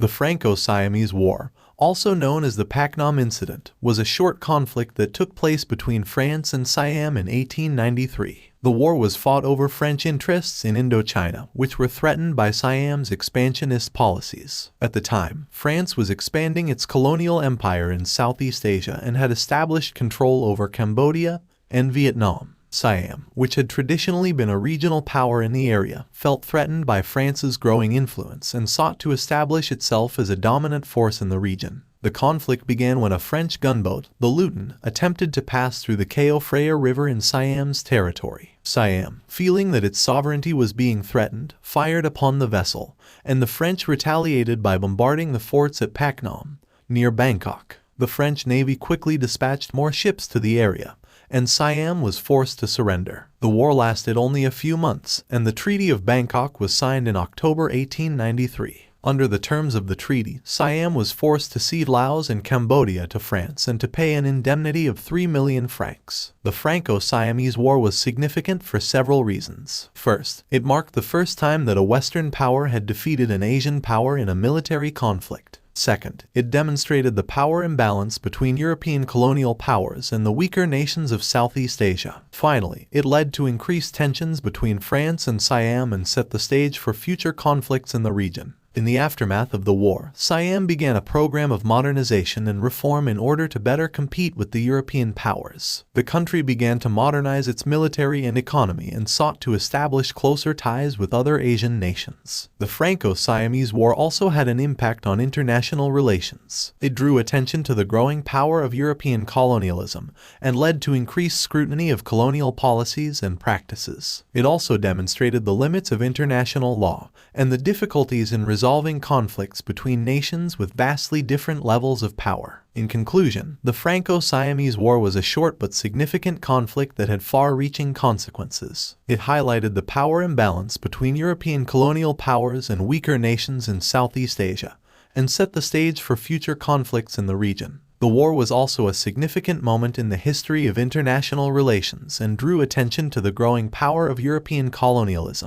The Franco-Siamese War, also known as the Paknam Incident, was a short conflict that took place between France and Siam in 1893. The war was fought over French interests in Indochina, which were threatened by Siam's expansionist policies. At the time, France was expanding its colonial empire in Southeast Asia and had established control over Cambodia and Vietnam. Siam, which had traditionally been a regional power in the area, felt threatened by France's growing influence and sought to establish itself as a dominant force in the region. The conflict began when a French gunboat, the Luton, attempted to pass through the Chao Phraya River in Siam's territory. Siam, feeling that its sovereignty was being threatened, fired upon the vessel, and the French retaliated by bombarding the forts at Paknam, near Bangkok. The French Navy quickly dispatched more ships to the area, and Siam was forced to surrender. The war lasted only a few months, and the Treaty of Bangkok was signed in October 1893. Under the terms of the treaty, Siam was forced to cede Laos and Cambodia to France and to pay an indemnity of 3 million francs. The Franco-Siamese War was significant for several reasons. First, it marked the first time that a Western power had defeated an Asian power in a military conflict. Second, it demonstrated the power imbalance between European colonial powers and the weaker nations of Southeast Asia. Finally, it led to increased tensions between France and Siam and set the stage for future conflicts in the region. In the aftermath of the war, Siam began a program of modernization and reform in order to better compete with the European powers. The country began to modernize its military and economy and sought to establish closer ties with other Asian nations. The Franco-Siamese War also had an impact on international relations. It drew attention to the growing power of European colonialism and led to increased scrutiny of colonial policies and practices. It also demonstrated the limits of international law and the difficulties in resolving conflicts between nations with vastly different levels of power. In conclusion, the Franco-Siamese War was a short but significant conflict that had far-reaching consequences. It highlighted the power imbalance between European colonial powers and weaker nations in Southeast Asia, and set the stage for future conflicts in the region. The war was also a significant moment in the history of international relations and drew attention to the growing power of European colonialism.